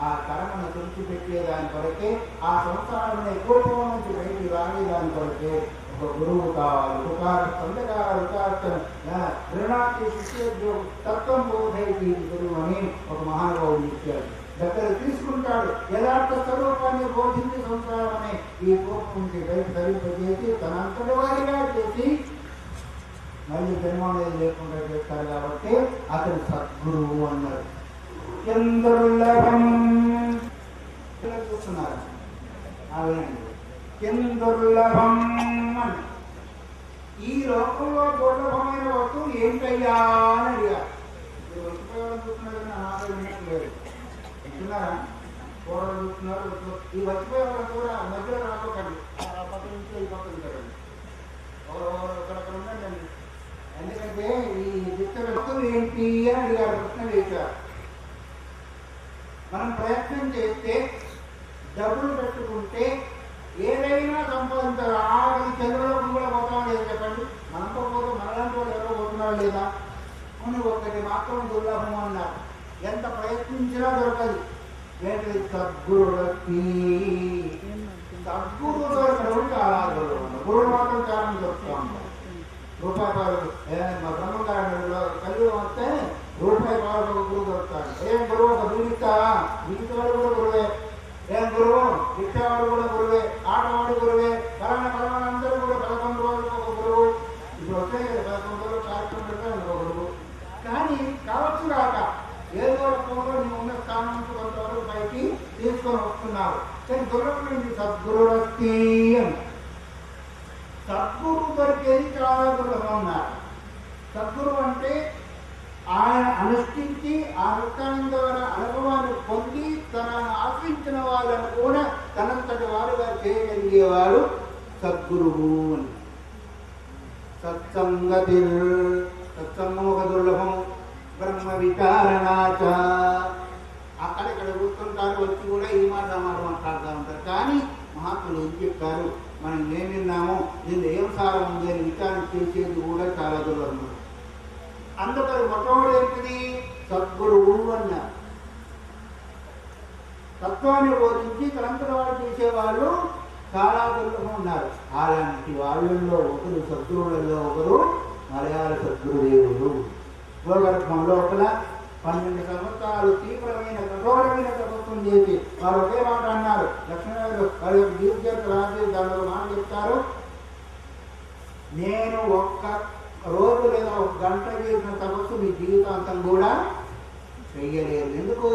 ఆ కర్మను తుడిచిపెట్టేదాని కొరకే, ఆ సంసారమైన కోపం నుంచి బయటికి రాగేదాని కొరకే ఒక గురువు కావాలి. రుణాకి శిష్యోద్యోగం తత్వం బోధైతి గురువు అని ఒక మహానుభావుడు ఇచ్చాడు. దగ్గర తీసుకుంటాడు, యథార్థ స్వరూపాన్ని బోధించి సంసారం అనే ఈ కోపం నుంచి బయట ధరింపజేసి తన అంతటి వాడిగా చేసి మళ్ళీ జన్మ అనేది లేకుండా చేస్తారు. కాబట్టి అతను సద్గురువు అన్నారు. దుర్లభం చూస్తున్నారు దుర్లభం అని. ఈ లోకంలో దుర్లభమైన వస్తువు ఏంటయ్యా అని అడిగారు. ఉపయోగం చూస్తున్నారని నాకు వినట్లేదు. వింటున్నారా? కూరలు చూస్తున్నారు. ఈ వచ్చిపోయేవాళ్ళు కూడా మధ్యలో రాకపోకండి, ఆ పక్క నుంచి ఈ పక్క ఉంటారండి. ఒకరొకరు ఉండండి. ఎందుకంటే ఈ వస్తువు ఏంటి అని అడిగారు, ప్రశ్న వేశారు. మనం ప్రయత్నం చేస్తే డబ్బులు పెట్టుకుంటే ఏదైనా సంపాదించాలి. ఆఖరి చంద్రలోకం కూడా పోతాం లేదు చెప్పండి. మనతో పోతే మనలాంటి వాళ్ళు ఎవరో పోతున్నారు లేదా అని ఒకటి మాత్రం దుర్లభం అన్నారు. ఎంత ప్రయత్నించినా దొరకదు. ఏంటి? సద్గురులకి. సద్గురువు దొరకడం చాలా దుర్లభం. గురువు మాత్రం చాలా దొరుకుతూ ఉంటాం. రూపాయలు బ్రహ్మగారు కలిగి వస్తే రూపాయి పాలు గురువు దొరుకుతాడు. ఏం గురువు? ఒక జీవిత జీవితవాడు కూడా గురువే. ఏం గురువు? రిక్షావాడు కూడా గురువే, ఆటవాడు గురువే, పలానా అందరూ కూడా 11 రోజులకు ఒక గురువు. ఇప్పుడు వచ్చే 11 రోజులు కార్యక్రమం పెడితే ఒక గురువు. కానీ కావచ్చు కాక ఏదో రకంలో నువ్వు ఉన్న స్థానం నుంచి కొంతవరకు పైకి తీసుకొని వస్తున్నావు. కానీ దొరకలేదు సద్గురులకి అని. సద్గురువు దొరికేది చాలా దుర్లభం అన్నారు. సద్గురువు అంటే ఆయన అనుష్ఠించి ఆ అనుష్ఠానం ద్వారా అనుభవాన్ని పొంది తనను ఆశ్రయించిన వాళ్ళను కూడా తనంతటి వారుగా చేయగలిగేవాడు సద్గురువు అని. సత్సంగతి సత్సంగం ఒక దుర్లభం. బ్రహ్మ విచారణాచ. అక్కడక్కడ కూర్చుంటారు, వచ్చి కూడా ఈ మాట మాట్లాడుతూ ఉంటారు. కానీ మహాత్ములు ఏం చెప్పారు, మనం ఏం విన్నామో దీన్ని ఏం సారం ఉంది అని విచారణ చేసేది కూడా చాలా దుర్లభం. అందుకని మొట్టమొదటి ఏంటిది? సద్గురువు అన్నారు. తత్వాన్ని బోధించి తనంతట వాడు చేసేవాళ్ళు చాలా దుర్లభం ఉన్నారు. అలాంటి వాళ్ళల్లో ఒకరు, సద్గురువులలో ఒకరు మలయాళ సద్గురుదేవుడు. గోగర్భంలో ఒకల 12 సంవత్సరాలు తీవ్రమైన కఠోరమైన తపస్సును చేసి వారు ఒకే మాట అన్నారు. లక్ష్మణుడు వారి యొక్క జీవిత రాజు దానిలో మాట చెప్తారు, నేను ఒక్క రోజు లేదా ఒక గంట చేసిన తపస్సు మీ జీవితాంతం కూడా చెయ్యలేదు. ఎందుకు?